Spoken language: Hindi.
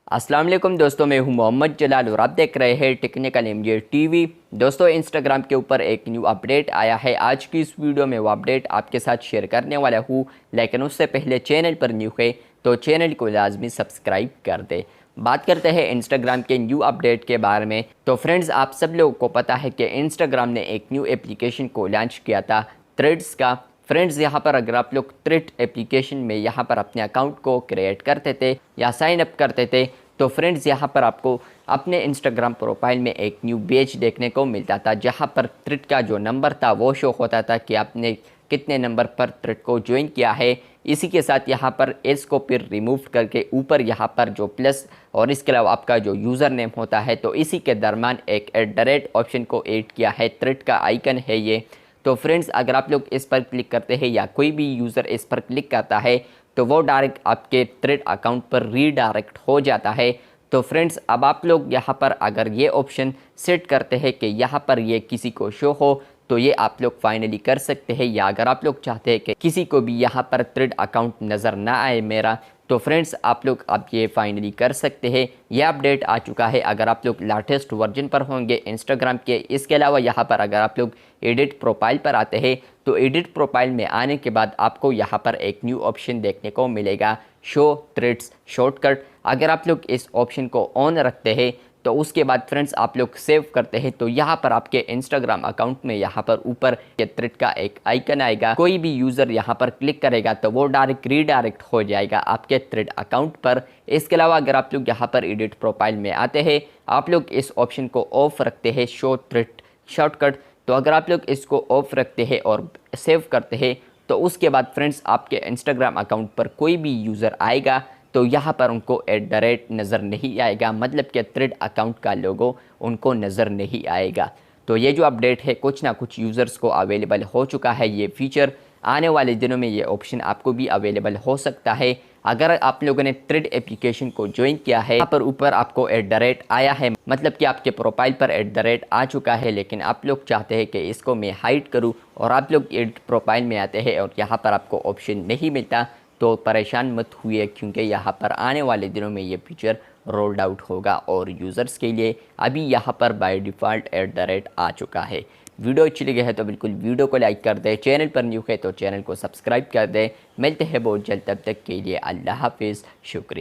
अस्सलाम वालेकुम दोस्तों, मैं हूं मोहम्मद जलाल और आप देख रहे हैं टेक्निकल एमजे टीवी। दोस्तों, इंस्टाग्राम के ऊपर एक न्यू अपडेट आया है। आज की इस वीडियो में वो अपडेट आपके साथ शेयर करने वाला हूं, लेकिन उससे पहले चैनल पर न्यू है तो चैनल को लाजमी सब्सक्राइब कर दे। बात करते हैं इंस्टाग्राम के न्यू अपडेट के बारे में। तो फ्रेंड्स, आप सब लोगों को पता है कि इंस्टाग्राम ने एक न्यू एप्लीकेशन को लॉन्च किया था, थ्रेड्स का। फ्रेंड्स, यहाँ पर अगर आप लोग थ्रेड एप्लीकेशन में यहाँ पर अपने अकाउंट को क्रिएट करते थे या साइन अप करते थे, तो फ्रेंड्स यहाँ पर आपको अपने इंस्टाग्राम प्रोफाइल में एक न्यू पेज देखने को मिलता था, जहाँ पर थ्रेड का जो नंबर था वो शो होता था कि आपने कितने नंबर पर थ्रेड को ज्वाइन किया है। इसी के साथ यहाँ पर एस को फिर रिमूव करके ऊपर यहाँ पर जो प्लस और इसके अलावा आपका जो यूज़र नेम होता है, तो इसी के दरमियान एक @ ऑप्शन को ऐड किया है। थ्रेड का आइकन है ये। तो फ्रेंड्स, अगर आप लोग इस पर क्लिक करते हैं या कोई भी यूज़र इस पर क्लिक करता है तो वो डायरेक्ट आपके थ्रेड अकाउंट पर रीडायरेक्ट हो जाता है। तो फ्रेंड्स, अब आप लोग यहाँ पर अगर ये ऑप्शन सेट करते हैं कि यहाँ पर ये किसी को शो हो, तो ये आप लोग फाइनली कर सकते हैं। या अगर आप लोग चाहते हैं कि किसी को भी यहाँ पर थ्रेड अकाउंट नज़र ना आए मेरा, तो फ्रेंड्स आप लोग अब ये फाइनली कर सकते हैं। यह अपडेट आ चुका है अगर आप लोग लेटेस्ट वर्जन पर होंगे इंस्टाग्राम के। इसके अलावा यहाँ पर अगर आप लोग एडिट प्रोफाइल पर आते हैं, तो एडिट प्रोफाइल में आने के बाद आपको यहाँ पर एक न्यू ऑप्शन देखने को मिलेगा, शो थ्रेड्स शॉर्टकट। अगर आप लोग इस ऑप्शन को ऑन रखते हैं तो उसके बाद फ्रेंड्स आप लोग सेव करते हैं, तो यहाँ पर आपके इंस्टाग्राम अकाउंट में यहाँ पर ऊपर के थ्रेड का एक आइकन आएगा। कोई भी यूज़र यहाँ पर क्लिक करेगा तो वो डायरेक्ट रीडायरेक्ट हो जाएगा आपके थ्रेड अकाउंट पर। इसके अलावा अगर आप लोग यहाँ पर एडिट प्रोफाइल में आते हैं, आप लोग इस ऑप्शन को ऑफ रखते हैं, शो थ्रेड शॉर्टकट। तो अगर आप लोग इसको ऑफ रखते हैं और सेव करते हैं, तो उसके बाद फ्रेंड्स आपके इंस्टाग्राम अकाउंट पर कोई भी यूज़र आएगा तो यहाँ पर उनको @ नज़र नहीं आएगा, मतलब कि थ्रेड अकाउंट का लोगो उनको नज़र नहीं आएगा। तो ये जो अपडेट है कुछ ना कुछ यूज़र्स को अवेलेबल हो चुका है ये फीचर। आने वाले दिनों में ये ऑप्शन आपको भी अवेलेबल हो सकता है। अगर आप लोगों ने थ्रेड एप्लीकेशन को ज्वाइन किया है, यहाँ पर ऊपर आपको @ आया है, मतलब कि आपके प्रोफाइल पर @ आ चुका है, लेकिन आप लोग चाहते हैं कि इसको मैं हाइड करूँ और आप लोग एडिट प्रोफाइल में आते हैं और यहाँ पर आपको ऑप्शन नहीं मिलता, तो परेशान मत हुए, क्योंकि यहाँ पर आने वाले दिनों में ये फीचर रोल्ड आउट होगा और यूज़र्स के लिए अभी यहाँ पर बाय डिफ़ॉल्ट @ आ चुका है। वीडियो अच्छी लगी है तो बिल्कुल वीडियो को लाइक कर दे, चैनल पर न्यू है तो चैनल को सब्सक्राइब कर दे। मिलते हैं बहुत जल्द, तब तक के लिए अल्लाह हाफिज़, शुक्रिया।